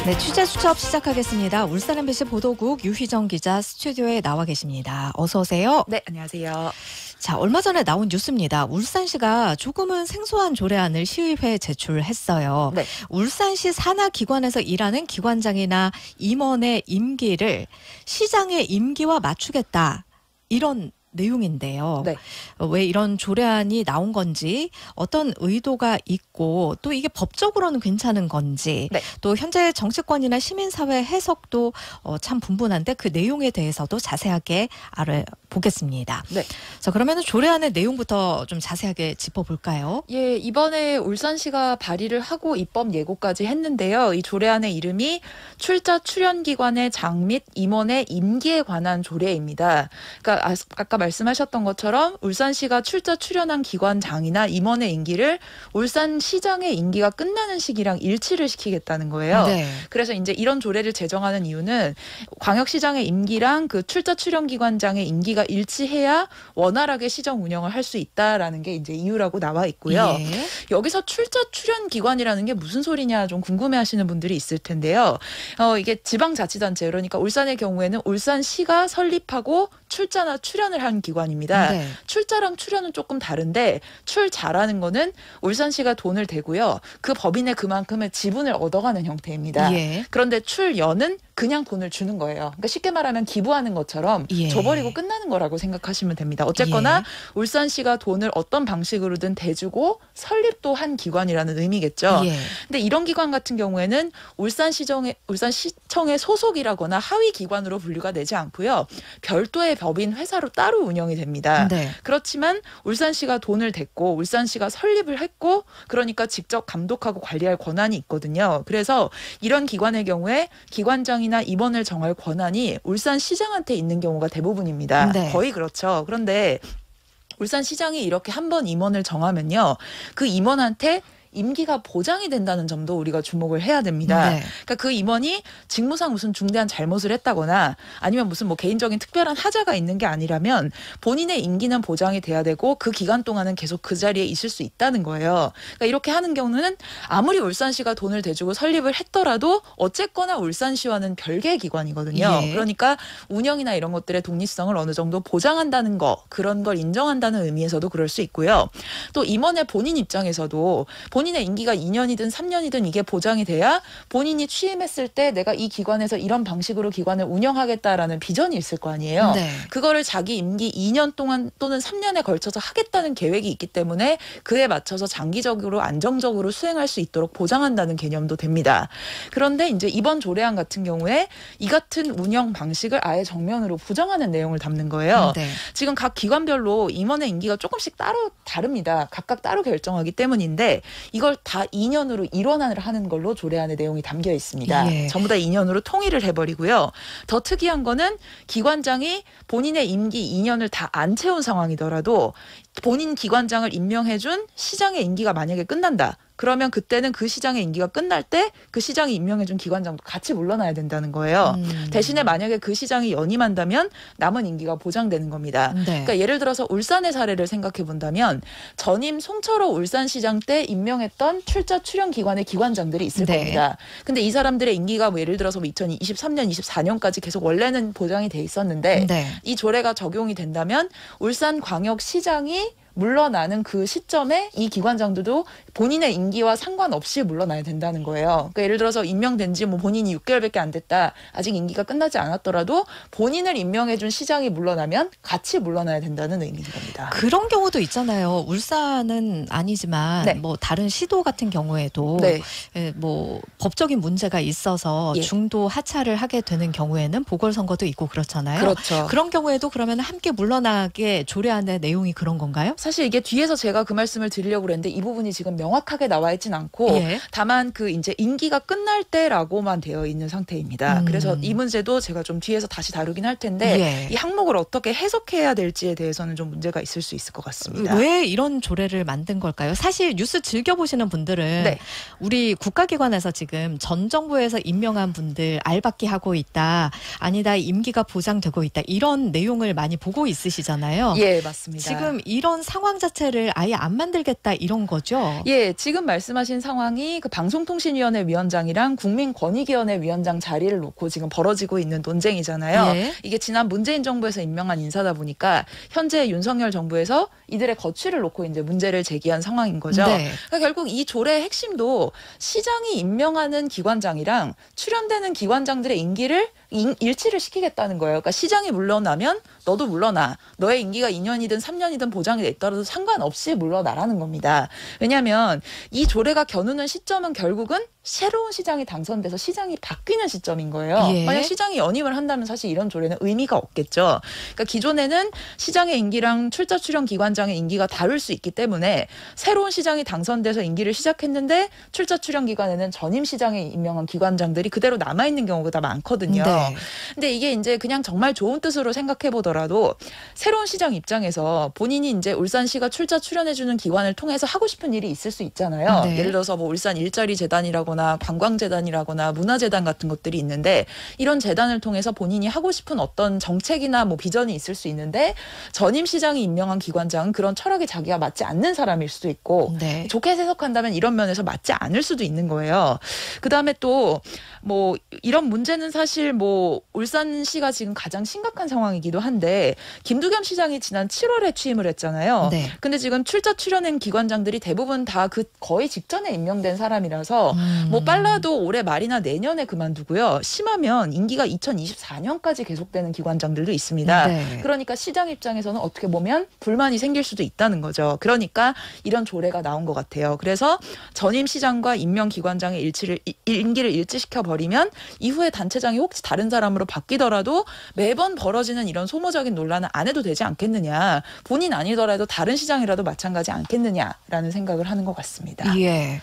네, 취재 수첩 시작하겠습니다. 울산 MBC 보도국 유희정 기자 스튜디오에 나와 계십니다. 어서 오세요. 네, 안녕하세요. 자, 얼마 전에 나온 뉴스입니다. 울산시가 조금은 생소한 조례안을 시의회에 제출했어요. 네. 울산시 산하기관에서 일하는 기관장이나 임원의 임기를 시장의 임기와 맞추겠다. 이런 내용인데요. 네. 왜 이런 조례안이 나온 건지, 어떤 의도가 있고, 또 이게 법적으로는 괜찮은 건지, 네. 또 현재 정치권이나 시민사회 해석도 참 분분한데 그 내용에 대해서도 자세하게 알아보겠습니다. 네. 자, 그러면 조례안의 내용부터 좀 자세하게 짚어볼까요? 예, 이번에 울산시가 발의를 하고 입법 예고까지 했는데요. 이 조례안의 이름이 출자 출연기관의 장 및 임원의 임기에 관한 조례입니다. 그러니까 아까 말씀하셨던 것처럼 울산시가 출자 출연한 기관장이나 임원의 임기를 울산시장의 임기가 끝나는 시기랑 일치를 시키겠다는 거예요. 네. 그래서 이제 이런 조례를 제정하는 이유는 광역시장의 임기랑 그 출자 출연기관장의 임기가 일치해야 원활하게 시정 운영을 할 수 있다라는 게 이제 이유라고 나와 있고요. 예. 여기서 출자 출연 기관이라는 게 무슨 소리냐 좀 궁금해하시는 분들이 있을 텐데요. 이게 지방자치단체, 그러니까 울산의 경우에는 울산시가 설립하고 출자나 출연을 한 기관입니다. 네. 출자랑 출연은 조금 다른데, 출자라는 거는 울산시가 돈을 대고요, 그 법인의 그만큼의 지분을 얻어가는 형태입니다. 예. 그런데 출연은 그냥 돈을 주는 거예요. 그러니까 쉽게 말하면 기부하는 것처럼 예. 줘버리고 끝나는 거라고 생각하시면 됩니다. 어쨌거나 예. 울산시가 돈을 어떤 방식으로든 대주고 설립도 한 기관이라는 의미겠죠. 예. 근데 이런 기관 같은 경우에는 울산시청의 소속이라거나 하위 기관으로 분류가 되지 않고요, 별도의 법인 회사로 따로 운영이 됩니다. 네. 그렇지만 울산시가 돈을 댔고 울산시가 설립을 했고, 그러니까 직접 감독하고 관리할 권한이 있거든요. 그래서 이런 기관의 경우에 기관장이나 임원을 정할 권한이 울산시장한테 있는 경우가 대부분입니다. 네. 거의 그렇죠. 그런데 울산시장이 이렇게 한번 임원을 정하면요, 그 임원한테 임기가 보장이 된다는 점도 우리가 주목을 해야 됩니다. 네. 그러니까 그 임원이 직무상 무슨 중대한 잘못을 했다거나 아니면 무슨 뭐 개인적인 특별한 하자가 있는 게 아니라면 본인의 임기는 보장이 돼야 되고 그 기간 동안은 계속 그 자리에 있을 수 있다는 거예요. 그러니까 이렇게 하는 경우는 아무리 울산시가 돈을 대주고 설립을 했더라도 어쨌거나 울산시와는 별개의 기관이거든요. 예. 그러니까 운영이나 이런 것들의 독립성을 어느 정도 보장한다는 거, 그런 걸 인정한다는 의미에서도 그럴 수 있고요. 또 임원의 본인 입장에서도 본인의 임기가 2년이든 3년이든 이게 보장이 돼야 본인이 취임했을 때 내가 이 기관에서 이런 방식으로 기관을 운영하겠다라는 비전이 있을 거 아니에요. 네. 그거를 자기 임기 2년 동안 또는 3년에 걸쳐서 하겠다는 계획이 있기 때문에 그에 맞춰서 장기적으로 안정적으로 수행할 수 있도록 보장한다는 개념도 됩니다. 그런데 이제 이번 조례안 같은 경우에 이 같은 운영 방식을 아예 정면으로 부정하는 내용을 담는 거예요. 네. 지금 각 기관별로 임원의 임기가 조금씩 따로 다릅니다. 각각 따로 결정하기 때문인데 이걸 다 2년으로 일원화를 하는 걸로 조례안의 내용이 담겨 있습니다. 예. 전부 다 2년으로 통일을 해버리고요. 더 특이한 거는 기관장이 본인의 임기 2년을 다 안 채운 상황이더라도 본인 기관장을 임명해준 시장의 임기가 만약에 끝난다. 그러면 그때는 그 시장의 임기가 끝날 때 그 시장이 임명해준 기관장도 같이 물러나야 된다는 거예요. 대신에 만약에 그 시장이 연임한다면 남은 임기가 보장되는 겁니다. 네. 그러니까 예를 들어서 울산의 사례를 생각해 본다면 전임 송철호 울산시장 때 임명했던 출자 출연 기관의 기관장들이 있을 네. 겁니다. 근데 이 사람들의 임기가 뭐 예를 들어서 2023년, 24년까지 계속 원래는 보장이 돼 있었는데 네. 이 조례가 적용이 된다면 울산광역시장이 물러나는 그 시점에 이 기관장들도 본인의 임기와 상관없이 물러나야 된다는 거예요. 그러니까 예를 들어서 임명된 지 뭐 본인이 6개월밖에 안 됐다, 아직 임기가 끝나지 않았더라도 본인을 임명해준 시장이 물러나면 같이 물러나야 된다는 의미인 겁니다. 그런 경우도 있잖아요. 울산은 아니지만 네. 뭐 다른 시도 같은 경우에도 네. 뭐 법적인 문제가 있어서 예. 중도 하차를 하게 되는 경우에는 보궐선거도 있고 그렇잖아요. 그렇죠. 그런 경우에도 그러면 함께 물러나게 조례안의 내용이 그런 건가요? 사실 이게 뒤에서 제가 그 말씀을 드리려고 그랬는데 이 부분이 지금 명확하게 나와 있진 않고 예. 다만 그 이제 임기가 끝날 때라고만 되어 있는 상태입니다. 그래서 이 문제도 제가 좀 뒤에서 다시 다루긴 할 텐데 예. 이 항목을 어떻게 해석해야 될지에 대해서는 좀 문제가 있을 수 있을 것 같습니다. 왜 이런 조례를 만든 걸까요? 사실 뉴스 즐겨보시는 분들은 네. 우리 국가기관에서 지금 전 정부에서 임명한 분들 알박기 하고 있다, 아니다 임기가 보장되고 있다, 이런 내용을 많이 보고 있으시잖아요. 예, 맞습니다. 지금 이런 상황 자체를 아예 안 만들겠다 이런 거죠? 예, 지금 말씀하신 상황이 그 방송통신위원회 위원장이랑 국민권익위원회 위원장 자리를 놓고 지금 벌어지고 있는 논쟁이잖아요. 예. 이게 지난 문재인 정부에서 임명한 인사다 보니까 현재 윤석열 정부에서 이들의 거취를 놓고 이제 문제를 제기한 상황인 거죠. 네. 그러니까 결국 이 조례의 핵심도 시장이 임명하는 기관장이랑 출연되는 기관장들의 임기를 일치를 시키겠다는 거예요. 그러니까 시장이 물러나면 너도 물러나. 너의 임기가 2년이든 3년이든 보장이 됐더라도 상관없이 물러나라는 겁니다. 왜냐하면 이 조례가 겨누는 시점은 결국은 새로운 시장이 당선돼서 시장이 바뀌는 시점인 거예요. 예. 만약 시장이 연임을 한다면 사실 이런 조례는 의미가 없겠죠. 그러니까 기존에는 시장의 임기랑 출자 출연 기관장의 임기가 다를 수 있기 때문에 새로운 시장이 당선돼서 임기를 시작했는데 출자 출연 기관에는 전임 시장에 임명한 기관장들이 그대로 남아있는 경우가 다 많거든요. 네. 근데 이게 이제 그냥 정말 좋은 뜻으로 생각해 보더라도 새로운 시장 입장에서 본인이 이제 울산시가 출자 출연해주는 기관을 통해서 하고 싶은 일이 있을 수 있잖아요. 네. 예를 들어서 뭐 울산 일자리 재단이라거나 관광재단이라거나 문화재단 같은 것들이 있는데 이런 재단을 통해서 본인이 하고 싶은 어떤 정책이나 뭐 비전이 있을 수 있는데 전임 시장이 임명한 기관장은 그런 철학이 자기가 맞지 않는 사람일 수도 있고 네. 좋게 해석한다면 이런 면에서 맞지 않을 수도 있는 거예요. 그다음에 또 뭐 이런 문제는 사실 뭐 울산시가 지금 가장 심각한 상황이기도 한데 김두겸 시장이 지난 7월에 취임을 했잖아요. 네. 근데 지금 출자 출연한 기관장들이 대부분 다 그 거의 직전에 임명된 사람이라서 뭐 빨라도 올해 말이나 내년에 그만두고요. 심하면 임기가 2024년까지 계속되는 기관장들도 있습니다. 네. 그러니까 시장 입장에서는 어떻게 보면 불만이 생길 수도 있다는 거죠. 그러니까 이런 조례가 나온 것 같아요. 그래서 전임 시장과 임명 기관장의 임기를 일치시켜 버리면 이후에 단체장이 혹시 다른 사람으로 바뀌더라도 매번 벌어지는 이런 소모적인 논란은 안 해도 되지 않겠느냐. 본인 아니더라도 다른 시장이라도 마찬가지 않겠느냐라는 생각을 하는 것 같습니다. 예.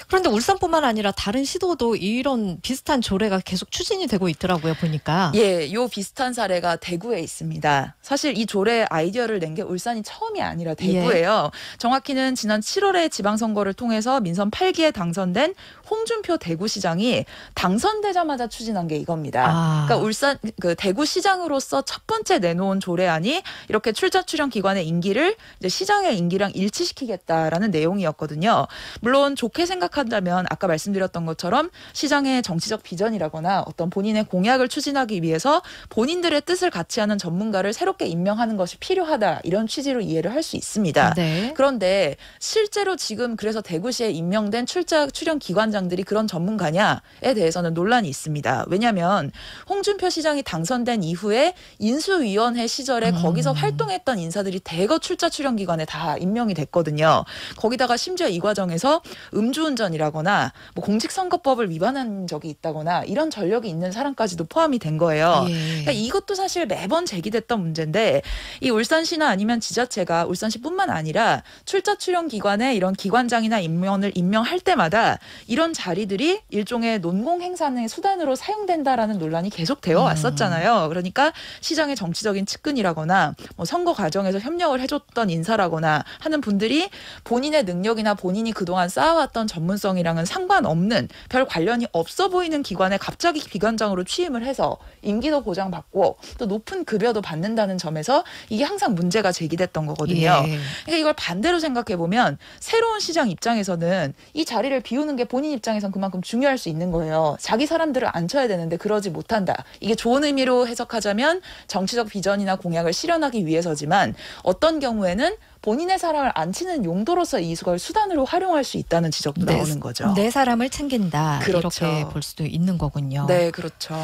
그런데 울산뿐만 아니라 다른 시도도 이런 비슷한 조례가 계속 추진이 되고 있더라고요, 보니까. 예, 요 비슷한 사례가 대구에 있습니다. 사실 이 조례 아이디어를 낸 게 울산이 처음이 아니라 대구예요. 정확히는 지난 7월에 지방선거를 통해서 민선 8기에 당선된 홍준표 대구시장이 당선되자마자 추진한 게 이겁니다. 아. 그러니까 울산 그 대구시장으로서 첫 번째 내놓은 조례안이 이렇게 출자 출연 기관의 임기를 이제 시장의 임기랑 일치시키겠다라는 내용이었거든요. 물론 좋게 생각한다면 아까 말씀드렸던 것처럼 시장의 정치적 비전이라거나 어떤 본인의 공약을 추진하기 위해서 본인들의 뜻을 같이 하는 전문가를 새롭게 임명하는 것이 필요하다 이런 취지로 이해를 할 수 있습니다. 네. 그런데 실제로 지금 그래서 대구시에 임명된 출자 출연 기관장들이 그런 전문가냐에 대해서는 논란이 있습니다. 왜냐하면 홍준표 시장이 당선된 이후에 인수위원회 시절에 거기서 활동했던 인사들이 대거 출자 출연 기관에 다 임명이 됐거든요. 거기다가 심지어 이 과정에서 음주운전이라거나 뭐 공직선거법을 위반한 적이 있다거나 이런 전력이 있는 사람까지도 포함이 된 거예요. 예. 그러니까 이것도 사실 매번 제기됐던 문제인데 이 울산시나 아니면 지자체가 울산시뿐만 아니라 출자 출연 기관에 이런 기관장이나 임명을 임명할 때마다 이런 자리들이 일종의 논공 행사의 수단으로 사용된다라는 논란이 계속 되어 왔었잖아요. 그러니까 시장의 정치적인 측근이라거나 뭐 선거 과정에서 협력을 해줬던 인사라거나 하는 분들이 본인의 능력이나 본인이 그동안 쌓아왔던 전문성이랑은 상관없는 별 관련이 없어 보이는 기관에 갑자기 기관장으로 취임을 해서 임기도 보장받고 또 높은 급여도 받는다는 점에서 이게 항상 문제가 제기됐던 거거든요. 예. 그러니까 이걸 반대로 생각해 보면 새로운 시장 입장에서는 이 자리를 비우는 게 본인 입장에선 그만큼 중요할 수 있는 거예요. 자기 사람들을 앉혀야 되는데 그러지 못한다. 이게 좋은 의미로 해석하자면 정치적 비전이나 공약을 실현하기 위해서지만 어떤 경우에는 본인의 사람을 앉히는 용도로서 이걸 수단으로 활용할 수 있다는 지적도 나오는 거죠. 내 사람을 챙긴다. 그렇죠. 이렇게 볼 수도 있는 거군요. 네, 그렇죠.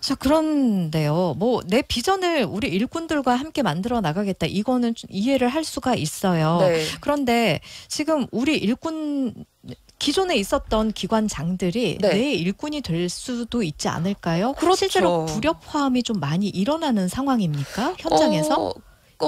자, 그런데요. 뭐 내 비전을 우리 일꾼들과 함께 만들어 나가겠다. 이거는 좀 이해를 할 수가 있어요. 네. 그런데 지금 우리 일꾼 기존에 있었던 기관장들이 네. 내 일꾼이 될 수도 있지 않을까요? 그렇죠. 실제로 불협화음이 좀 많이 일어나는 상황입니까? 현장에서?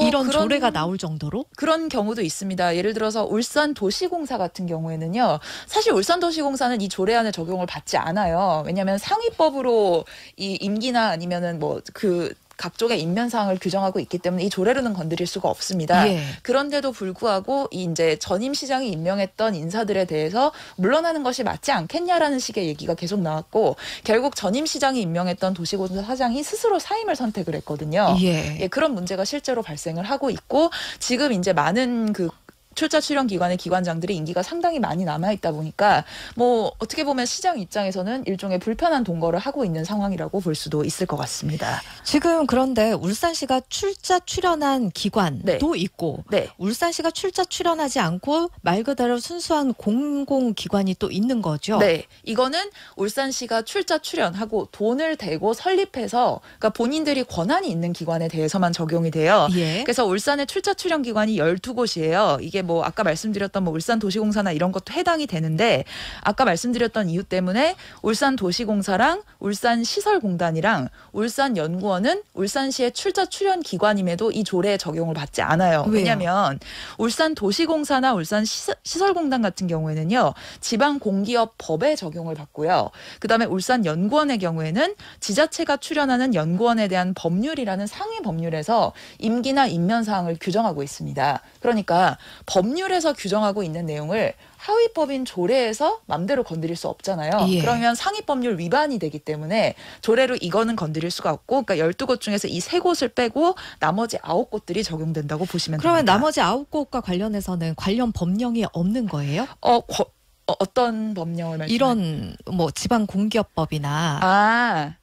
이런 그런 조례가 나올 정도로? 그런 경우도 있습니다. 예를 들어서 울산도시공사 같은 경우에는요. 사실 울산도시공사는 이 조례안의 적용을 받지 않아요. 왜냐하면 상위법으로 이 임기나 아니면은 뭐 그 각종의 인면상을 규정하고 있기 때문에 이 조례로는 건드릴 수가 없습니다. 예. 그런데도 불구하고 이 이제 전임 시장이 임명했던 인사들에 대해서 물러나는 것이 맞지 않겠냐라는 식의 얘기가 계속 나왔고 결국 전임 시장이 임명했던 도시공사 사장이 스스로 사임을 선택을 했거든요. 예. 예, 그런 문제가 실제로 발생을 하고 있고 지금 이제 많은 그 출자 출연 기관의 기관장들이 임기가 상당히 많이 남아 있다 보니까 뭐 어떻게 보면 시장 입장에서는 일종의 불편한 동거를 하고 있는 상황이라고 볼 수도 있을 것 같습니다. 지금 그런데 울산시가 출자 출연한 기관도 네. 있고 네. 울산시가 출자 출연하지 않고 말 그대로 순수한 공공기관이 또 있는 거죠. 네, 이거는 울산시가 출자 출연하고 돈을 대고 설립해서 그러니까 본인들이 권한이 있는 기관에 대해서만 적용이 돼요. 예. 그래서 울산의 출자 출연 기관이 12곳이에요. 이게 뭐 아까 말씀드렸던 뭐 울산도시공사나 이런 것도 해당이 되는데 아까 말씀드렸던 이유 때문에 울산도시공사랑 울산시설공단이랑 울산연구원은 울산시의 출자 출연 기관임에도 이 조례에 적용을 받지 않아요. 왜요? 왜냐하면 울산도시공사나 울산시설공단 같은 경우에는요. 지방공기업 법에 적용을 받고요. 그다음에 울산연구원의 경우에는 지자체가 출연하는 연구원에 대한 법률이라는 상위 법률에서 임기나 임면사항을 규정하고 있습니다. 그러니까 법률에서 규정하고 있는 내용을 하위법인 조례에서 맘대로 건드릴 수 없잖아요. 예. 그러면 상위법률 위반이 되기 때문에 조례로 이거는 건드릴 수가 없고 그러니까 12곳 중에서 이 3곳을 빼고 나머지 9곳들이 적용된다고 보시면 그러면 됩니다. 나머지 9곳과 관련해서는 관련 법령이 없는 거예요? 어떤 법령을 말씀하세요? 이런 뭐 지방공기업법이나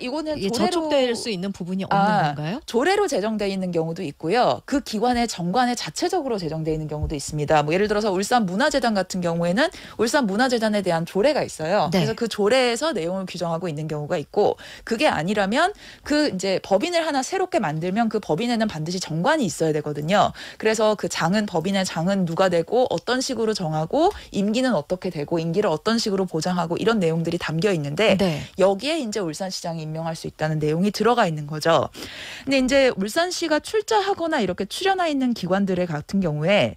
이거는 이게 조례로 저촉될 수 있는 부분이 없는 건가요? 조례로 제정돼 있는 경우도 있고요. 그 기관의 정관에 자체적으로 제정돼 있는 경우도 있습니다. 뭐 예를 들어서 울산문화재단 같은 경우에는 울산문화재단에 대한 조례가 있어요. 네. 그래서 그 조례에서 내용을 규정하고 있는 경우가 있고 그게 아니라면 그 이제 법인을 하나 새롭게 만들면 그 법인에는 반드시 정관이 있어야 되거든요. 그래서 그 장은 법인의 장은 누가 되고 어떤 식으로 정하고 임기는 어떻게 되고 임기를 어떤 식으로 보장하고 이런 내용들이 담겨 있는데 네. 여기에 이제 울산시장이 임명할 수 있다는 내용이 들어가 있는 거죠. 근데 이제 울산시가 출자하거나 이렇게 출연해 있는 기관들의 같은 경우에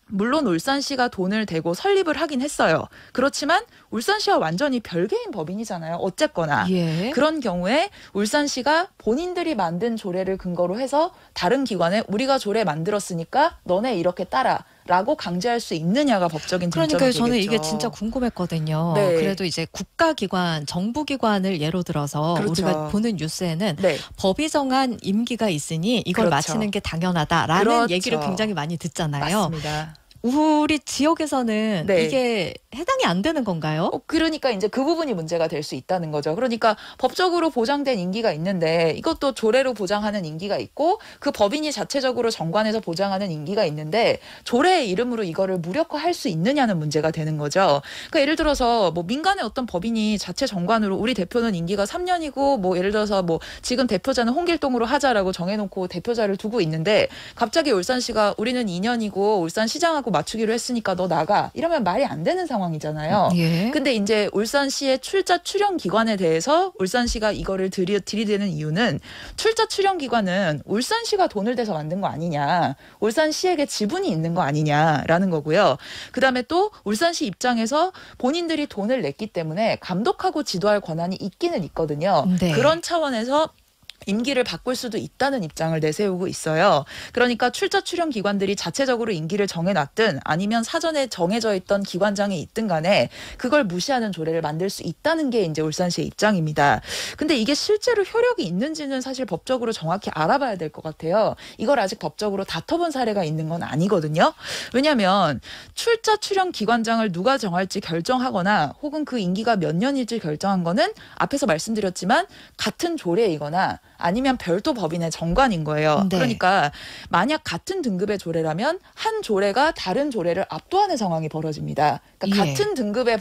물론 울산시가 돈을 대고 설립을 하긴 했어요. 그렇지만 울산시와 완전히 별개인 법인이잖아요. 어쨌거나. 예. 그런 경우에 울산시가 본인들이 만든 조례를 근거로 해서 다른 기관에 우리가 조례 만들었으니까 너네 이렇게 따라. 라고 강제할 수 있느냐가 법적인 쟁점이 그러니까 되겠죠. 저는 이게 진짜 궁금했거든요. 네. 그래도 이제 국가기관, 정부기관을 예로 들어서 그렇죠. 우리가 보는 뉴스에는 네. 법이 정한 임기가 있으니 이걸 그렇죠. 마치는 게 당연하다라는 그렇죠. 얘기를 굉장히 많이 듣잖아요. 맞습니다. 우리 지역에서는 네. 이게 해당이 안 되는 건가요? 그러니까 이제 그 부분이 문제가 될 수 있다는 거죠. 그러니까 법적으로 보장된 임기가 있는데 이것도 조례로 보장하는 임기가 있고 그 법인이 자체적으로 정관에서 보장하는 임기가 있는데 조례의 이름으로 이거를 무력화할 수 있느냐는 문제가 되는 거죠. 그러니까 예를 들어서 뭐 민간의 어떤 법인이 자체 정관으로 우리 대표는 임기가 3년이고 뭐 예를 들어서 뭐 지금 대표자는 홍길동으로 하자라고 정해놓고 대표자를 두고 있는데 갑자기 울산시가 우리는 2년이고 울산시장하고 맞추기로 했으니까 너 나가 이러면 말이 안 되는 상황이잖아요. 예. 근데 이제 울산시의 출자 출연 기관에 대해서 울산시가 이거를 들이대는 이유는 출자 출연 기관은 울산시가 돈을 대서 만든 거 아니냐. 울산시에게 지분이 있는 거 아니냐라는 거고요. 그다음에 또 울산시 입장에서 본인들이 돈을 냈기 때문에 감독하고 지도할 권한이 있기는 있거든요. 네. 그런 차원에서 임기를 바꿀 수도 있다는 입장을 내세우고 있어요. 그러니까 출자 출연 기관들이 자체적으로 임기를 정해놨든 아니면 사전에 정해져 있던 기관장이 있든 간에 그걸 무시하는 조례를 만들 수 있다는 게 이제 울산시의 입장입니다. 근데 이게 실제로 효력이 있는지는 사실 법적으로 정확히 알아봐야 될 것 같아요. 이걸 아직 법적으로 다퉈본 사례가 있는 건 아니거든요. 왜냐하면 출자 출연 기관장을 누가 정할지 결정하거나 혹은 그 임기가 몇 년일지 결정한 거는 앞에서 말씀드렸지만 같은 조례이거나 아니면 별도 법인의 정관인 거예요. 네. 그러니까 만약 같은 등급의 조례라면 한 조례가 다른 조례를 압도하는 상황이 벌어집니다. 그러니까 예. 같은 등급의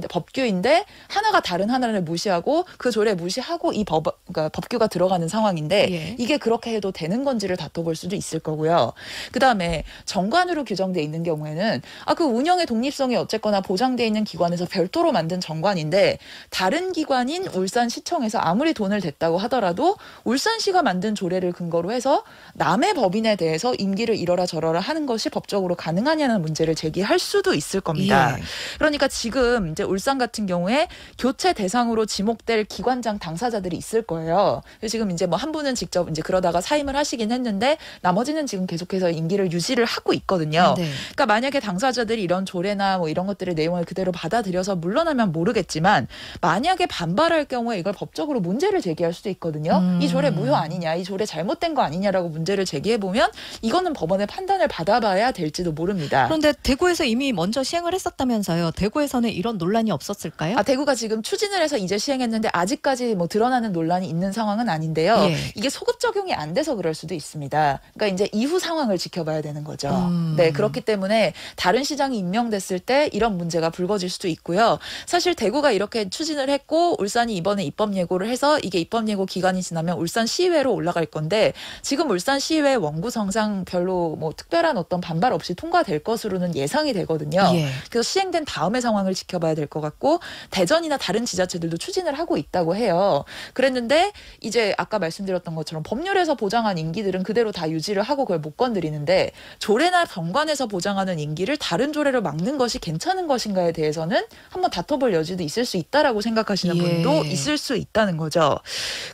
법규인데 하나가 다른 하나를 무시하고 그 조례 무시하고 이 그러니까 법규가 들어가는 상황인데 예. 이게 그렇게 해도 되는 건지를 다퉈볼 수도 있을 거고요. 그다음에 정관으로 규정돼 있는 경우에는 그 운영의 독립성이 어쨌거나 보장돼 있는 기관에서 별도로 만든 정관인데 다른 기관인 울산시청에서 아무리 돈을 2년을 됐다고 하더라도 울산시가 만든 조례를 근거로 해서 남의 법인에 대해서 임기를 이러라 저러라 하는 것이 법적으로 가능하냐는 문제를 제기할 수도 있을 겁니다. 예. 그러니까 지금 이제 울산 같은 경우에 교체 대상으로 지목될 기관장 당사자들이 있을 거예요. 그래서 지금 이제 뭐 한 분은 직접 이제 그러다가 사임을 하시긴 했는데 나머지는 지금 계속해서 임기를 유지를 하고 있거든요. 네. 그러니까 만약에 당사자들이 이런 조례나 뭐 이런 것들의 내용을 그대로 받아들여서 물러나면 모르겠지만 만약에 반발할 경우에 이걸 법적으로 문제를 제기할 수도 있거든요. 이 조례 무효 아니냐, 이 조례 잘못된 거 아니냐라고 문제를 제기해 보면 이거는 법원의 판단을 받아봐야 될지도 모릅니다. 그런데 대구에서 이미 먼저 시행을 했었다면서요. 대구에서는 이런 논란이 없었을까요? 대구가 지금 추진을 해서 이제 시행했는데 아직까지 뭐 드러나는 논란이 있는 상황은 아닌데요. 예. 이게 소급 적용이 안 돼서 그럴 수도 있습니다. 그러니까 이제 이후 상황을 지켜봐야 되는 거죠. 네, 그렇기 때문에 다른 시장이 임명됐을 때 이런 문제가 불거질 수도 있고요. 사실 대구가 이렇게 추진을 했고 울산이 이번에 입법 예고를 해서 이게 입법 예고 기간이 지나면 울산시의회로 올라갈 건데 지금 울산시의회 원구성상 별로 뭐 특별한 어떤 반발 없이 통과될 것으로는 예상이 되거든요. 예. 그래서 시행된 다음의 상황을 지켜봐야 될 것 같고 대전이나 다른 지자체들도 추진을 하고 있다고 해요. 그랬는데 이제 아까 말씀드렸던 것처럼 법률에서 보장한 임기들은 그대로 다 유지를 하고 그걸 못 건드리는데 조례나 정관에서 보장하는 임기를 다른 조례로 막는 것이 괜찮은 것인가에 대해서는 한번 다퉈볼 여지도 있을 수 있다라고 생각하시는 예. 분도 있을 수 있다는 거죠.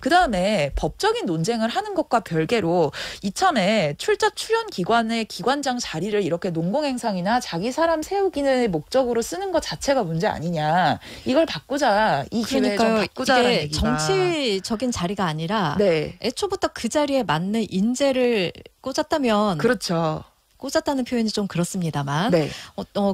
그다음에 법적인 논쟁을 하는 것과 별개로 이참에 출자 출연 기관의 기관장 자리를 이렇게 농공행상이나 자기 사람 세우기의 목적으로 쓰는 것 자체가 문제 아니냐. 이걸 바꾸자. 이 기회에 좀 바꾸자라는 이게 얘기가. 정치적인 자리가 아니라 네. 애초부터 그 자리에 맞는 인재를 꽂았다면 그렇죠. 꽂았다는 표현이 좀 그렇습니다만 네.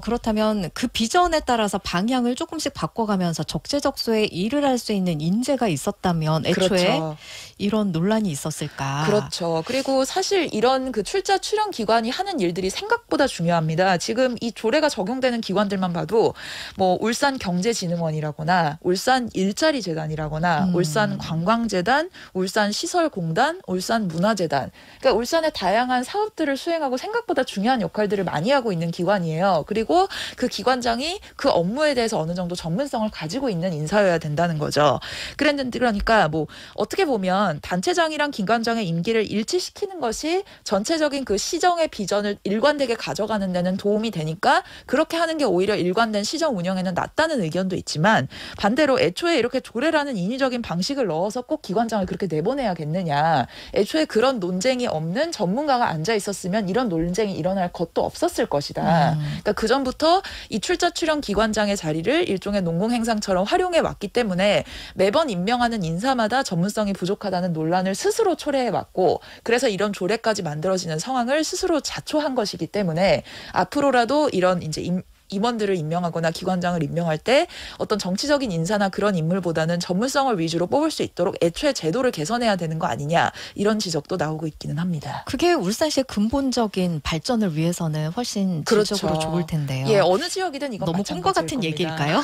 그렇다면 그 비전에 따라서 방향을 조금씩 바꿔가면서 적재적소에 일을 할 수 있는 인재가 있었다면 애초에 그렇죠. 이런 논란이 있었을까. 그렇죠. 그리고 사실 이런 그 출자 출연 기관이 하는 일들이 생각보다 중요합니다. 지금 이 조례가 적용되는 기관들만 봐도 뭐 울산경제진흥원이라거나 울산일자리재단이라거나 울산관광재단, 울산시설공단, 울산문화재단. 그러니까 울산의 다양한 사업들을 수행하고 생각보다 중요한 역할들을 많이 하고 있는 기관이에요. 그리고 그 기관장이 그 업무에 대해서 어느 정도 전문성을 가지고 있는 인사여야 된다는 거죠. 그러니까 뭐 어떻게 보면 단체장이랑 기관장의 임기를 일치시키는 것이 전체적인 그 시정의 비전을 일관되게 가져가는 데는 도움이 되니까 그렇게 하는 게 오히려 일관된 시정 운영에는 낫다는 의견도 있지만 반대로 애초에 이렇게 조례라는 인위적인 방식을 넣어서 꼭 기관장을 그렇게 내보내야겠느냐. 애초에 그런 논쟁이 없는 전문가가 앉아 있었으면 이런 논쟁이 일어날 것도 없었을 것이다. 그러니까 그 전부터 이 출자 출연 기관장의 자리를 일종의 농공행상처럼 활용해 왔기 때문에 매번 임명하는 인사마다 전문성이 부족하다는 논란을 스스로 초래해 왔고 그래서 이런 조례까지 만들어지는 상황을 스스로 자초한 것이기 때문에 앞으로라도 이런 이제 임원들을 임명하거나 기관장을 임명할 때 어떤 정치적인 인사나 그런 인물보다는 전문성을 위주로 뽑을 수 있도록 애초에 제도를 개선해야 되는 거 아니냐 이런 지적도 나오고 있기는 합니다. 그게 울산시의 근본적인 발전을 위해서는 훨씬 질적으로 좋을 텐데요. 예, 어느 지역이든 이건 너무 꿈과 같은 겁니다. 얘기일까요?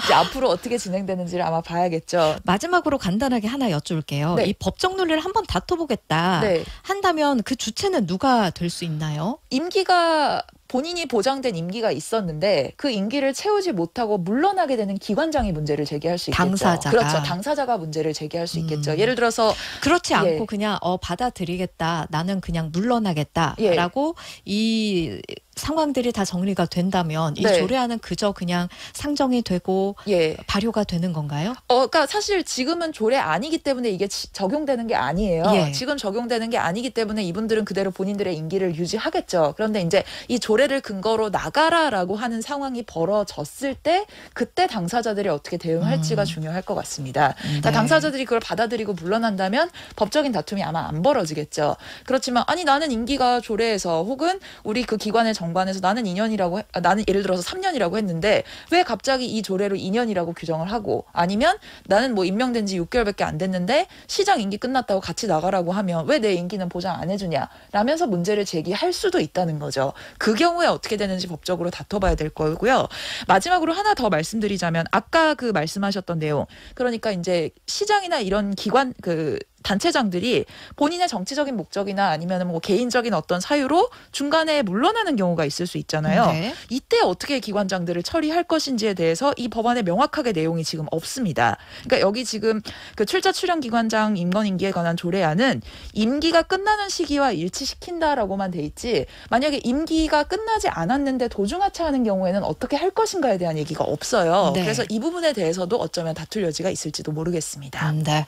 이제 앞으로 어떻게 진행되는지를 아마 봐야겠죠. 마지막으로 간단하게 하나 여쭐게요. 네. 이 법적 논리를 한번 다퉈보겠다 네. 한다면 그 주체는 누가 될 수 있나요? 임기가 본인이 보장된 임기가 있었는데 그 임기를 채우지 못하고 물러나게 되는 기관장이 문제를 제기할 수 있겠죠. 당사자가. 그렇죠. 당사자가 문제를 제기할 수 있겠죠. 예를 들어서 그렇지 예. 않고 그냥 받아들이겠다. 나는 그냥 물러나겠다라고 이 상황들이 다 정리가 된다면 이 네. 조례안은 그저 그냥 상정이 되고 예. 발효가 되는 건가요? 그러니까 사실 지금은 조례 아니기 때문에 이게 적용되는 게 아니에요. 예. 지금 적용되는 게 아니기 때문에 이분들은 그대로 본인들의 임기를 유지하겠죠. 그런데 이제 이 조례를 근거로 나가라라고 하는 상황이 벌어졌을 때 그때 당사자들이 어떻게 대응할지가 중요할 것 같습니다. 그러니까 네. 당사자들이 그걸 받아들이고 물러난다면 법적인 다툼이 아마 안 벌어지겠죠. 그렇지만 아니 나는 임기가 조례에서 혹은 우리 그 기관의 정관에서 나는 2년이라고 나는 예를 들어서 3년이라고 했는데 왜 갑자기 이 조례로 2년이라고 규정을 하고 아니면 나는 뭐 임명된 지 6개월밖에 안 됐는데 시장 임기 끝났다고 같이 나가라고 하면 왜 내 임기는 보장 안 해주냐 라면서 문제를 제기할 수도 있다는 거죠. 그 경우에 어떻게 되는지 법적으로 다퉈봐야 될 거고요. 마지막으로 하나 더 말씀드리자면 아까 그 말씀하셨던 내용 그러니까 이제 시장이나 이런 기관 그 단체장들이 본인의 정치적인 목적이나 아니면 뭐 개인적인 어떤 사유로 중간에 물러나는 경우가 있을 수 있잖아요. 네. 이때 어떻게 기관장들을 처리할 것인지에 대해서 이 법안에 명확하게 내용이 지금 없습니다. 그러니까 여기 지금 그 출자 출연 기관장 임건 임기에 관한 조례안은 임기가 끝나는 시기와 일치시킨다라고만 돼 있지 만약에 임기가 끝나지 않았는데 도중하차하는 경우에는 어떻게 할 것인가에 대한 얘기가 없어요. 네. 그래서 이 부분에 대해서도 어쩌면 다툴 여지가 있을지도 모르겠습니다. 네.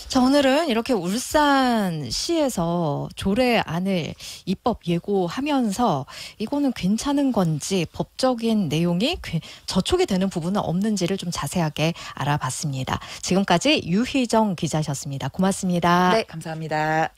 자, 오늘은 이렇게 울산시에서 조례안을 입법 예고하면서 이거는 괜찮은 건지 법적인 내용이 저촉이 되는 부분은 없는지를 좀 자세하게 알아봤습니다. 지금까지 유희정 기자셨습니다. 고맙습니다. 네, 감사합니다.